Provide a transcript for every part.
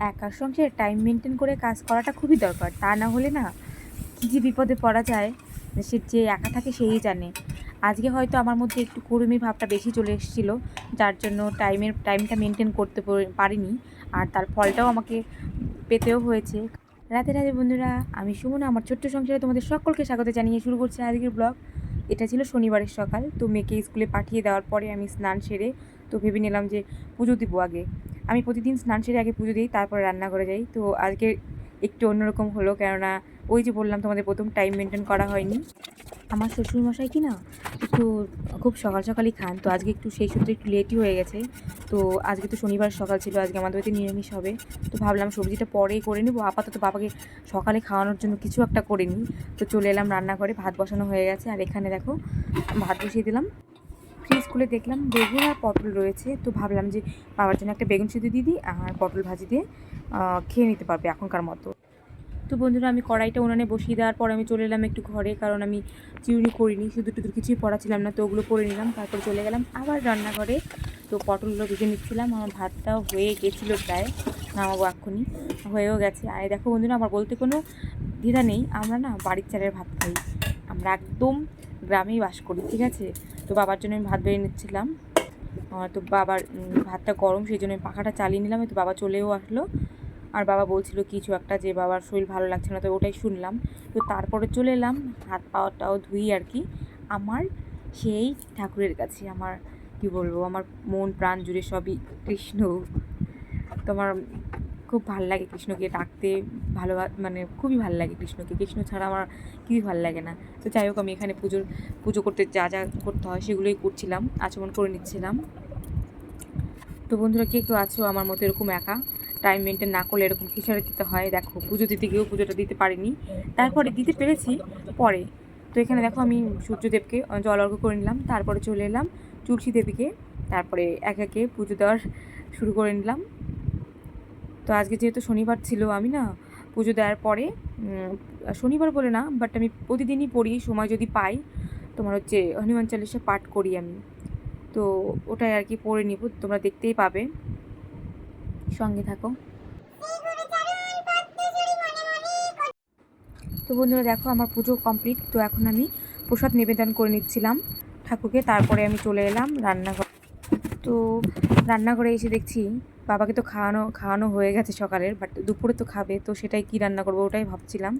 একার সংসারে time maintain করে কাজ করাটা খুবই দরকার। তা না হলে না কী যে বিপদে পড়া যায়, সে যে একা থাকে সেই জানে। আজকে হয়তো আমার মধ্যে একটু কুড়েমির ভাবটা বেশি চলে এসেছিলো, যার জন্য টাইমটা মেনটেন করতে পারিনি, আর তার ফলটাও আমাকে পেতেও হয়েছে। রাতে রাতে বন্ধুরা, আমি সুমনা আমার ছোট্ট সংসারে তোমাদের সকলকে স্বাগত জানিয়ে শুরু করছি আজকের ব্লগ। এটা ছিল শনিবারের সকাল। তো মেয়েকে স্কুলে পাঠিয়ে দেওয়ার পরে আমি স্নান সেরে তো ভেবে নিলাম যে পুজো দিব আগে। আমি প্রতিদিন স্নান সেরে আগে পুজো দিই, তারপরে রান্না করে যাই। তো আজকে একটু অন্যরকম হলো, কেননা ওই যে বললাম তোমাদের প্রথম টাইম মেনটেন করা হয়নি। আমার শ্বশুরমশাই কি না একটু খুব সকাল সকালই খান, তো আজকে একটু সেই সূত্রে একটু লেটই হয়ে গেছে। তো আজকে তো শনিবার সকাল ছিল, আজকে আমাদের বাড়িতে নিরামিষ হবে। তো ভাবলাম সবজিটা পরেই করে নেবো, আপাতত বাবাকে সকালে খাওয়ানোর জন্য কিছু একটা করে নিই। তো চলে এলাম রান্নাঘরে, ভাত বসানো হয়ে গেছে। আর এখানে দেখো ভাত বসিয়ে দিলাম। ফ্রিজ খুলে দেখলাম বেগুন আর পটল রয়েছে, তো ভাবলাম যে বাবার জন্য একটা বেগুন সিদ্ধ দিয়ে দিই, আর পটল ভাজি দিয়ে খেয়ে নিতে পারবে এখনকার মতো। তো বন্ধুরা, আমি কড়াইটা উনানে বসিয়ে দেওয়ার পর আমি চলে এলাম একটু ঘরে, কারণ আমি চিরুনি করিনি, শুধু টুধু কিছুই পড়াছিলাম না, তো ওগুলো করে নিলাম। তারপর চলে গেলাম আবার রান্নাঘরে। তো পটলগুলো ভেজে নিচ্ছিলাম, আমার ভাতটাও হয়ে গেছিলো প্রায়, নামাবো এক্ষুনি, হয়েও গেছে। আর দেখো বন্ধুরা, আমার বলতে কোনো দ্বিধা নেই, আমরা না বাড়ির চালের ভাত খাই, আমরা একদম গ্রামেই বাস করি, ঠিক আছে। তো বাবার জন্য আমি ভাত বেড়ে নিচ্ছিলাম। তো বাবার ভাতটা গরম, সেই জন্য পাখাটা চালিয়ে নিলাম। তো বাবা চলেও আসলো, আর বাবা বলছিল কিছু একটা, যে বাবার শরীর ভালো লাগছে না, তো ওটাই শুনলাম। তো তারপরে চলে এলাম হাত পাওয়াটাও ধুই আর কি, আমার সেই ঠাকুরের কাছে। আমার কি বলবো, আমার মন প্রাণ জুড়ে সবই কৃষ্ণ। তোমার খুব ভাল লাগে কৃষ্ণকে ডাকতে, ভালো মানে খুবই ভাল লাগে কৃষ্ণকে, কৃষ্ণ ছাড়া আমার কিছুই ভাল লাগে না। তো যাই হোক, আমি এখানে পুজো করতে যা যা করতে হয় সেগুলোই করছিলাম, আচমন করে নিচ্ছিলাম। তো বন্ধুরা, কে কেউ আছো আমার মতো এরকম একা টাইম মেনটেন না করলে এরকম খিচুড়ি দিতে হয়? দেখো, পুজো দিতে গিয়েও পুজোটা দিতে পারিনি, তারপরে দিতে পেরেছি পরে। তো এখানে দেখো আমি সূর্যদেবকে জল অর্ঘ্য করে নিলাম, তারপরে চলে এলাম তুলসী দেবীকে, তারপরে একে একে পুজো দেওয়ার শুরু করে নিলাম। তো আজকে যেহেতু শনিবার ছিল, আমি না পুজো দেওয়ার পরে, শনিবার বলে না, বাট আমি প্রতিদিনই পড়ি, সময় যদি পাই, তোমার হচ্ছে হনুমান চালিসা পাঠ করি আমি। তো ওটাই আর কি পড়ে নিব, তোমরা দেখতেই পাবে, সঙ্গে থাকো। তো বন্ধুরা দেখো, আমার পুজো কমপ্লিট। তো এখন আমি প্রসাদ নিবেদন করে নিচ্ছিলাম ঠাকুরকে, তারপরে আমি চলে এলাম রান্নাঘর। তো রান্নাঘরে এসে দেখছি বাবাকে তো খাওয়ানো হয়ে গেছে সকালের, বাট দুপুরে তো খাবে, তো সেটাই কি রান্না করবো ওটাই ভাবছিলাম।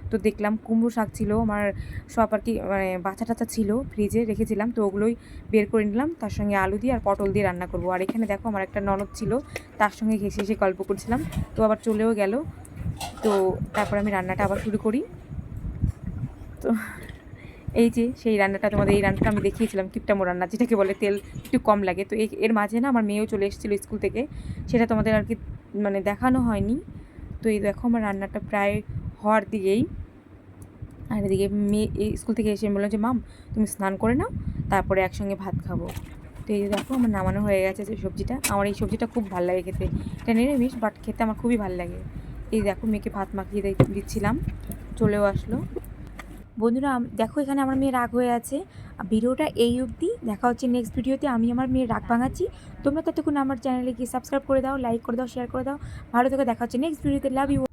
তো দেখলাম কুমড়ো শাক ছিল আমার, সব আর কি মানে বাছা টাছা ছিল, ফ্রিজে রেখেছিলাম, তো ওগুলোই বের করে নিলাম, তার সঙ্গে আলু দিয়ে আর পটল দিয়ে রান্না করবো। আর এখানে দেখো আমার একটা ননদ ছিল, তার সঙ্গে ঘেসে এসে গল্প করছিলাম, তো আবার চলেও গেল। তো তারপর আমি রান্নাটা আবার শুরু করি। তো এই যে সেই রান্নাটা, তোমাদের এই রান্নাটা আমি দেখিয়েছিলাম, কিপটামো রান্না, যেটাকে বলে তেল একটু কম লাগে। তো এর মাঝে না আমার মেয়েও চলে এসেছিলো স্কুল থেকে, সেটা তোমাদের আর কি মানে দেখানো হয়নি। তো এই দেখো আমার রান্নাটা প্রায় হওয়ার দিকেই। আর এদিকে মেয়ে এই স্কুল থেকে এসে বললো যে মাম, তুমি স্নান করে নাও, তারপরে একসঙ্গে ভাত খাবো। তো এই যে দেখো আমার নামানো হয়ে গেছে যে সবজিটা, আমার এই সবজিটা খুব ভালো লাগে খেতে, এটা নিরামিষ বাট খেতে আমার খুবই ভালো লাগে। এই দেখো মেয়েকে ভাত মাখিয়ে দিচ্ছিলাম, চলেও আসলো। বন্ধুরা দেখো, এখানে আমার মেয়ে রাগ হয়ে আছে। ভিডিওটা এই অবধি, দেখা হচ্ছে নেক্সট ভিডিওতে। আমি আমার মেয়ের রাগ ভাঙাচ্ছি, তোমরা ততক্ষণ আমার চ্যানেলে গিয়ে সাবস্ক্রাইব করে দাও, লাইক করে দাও, শেয়ার করে দাও। ভালো থেকে দেখা হচ্ছে নেক্সট ভিডিওতে। Love you.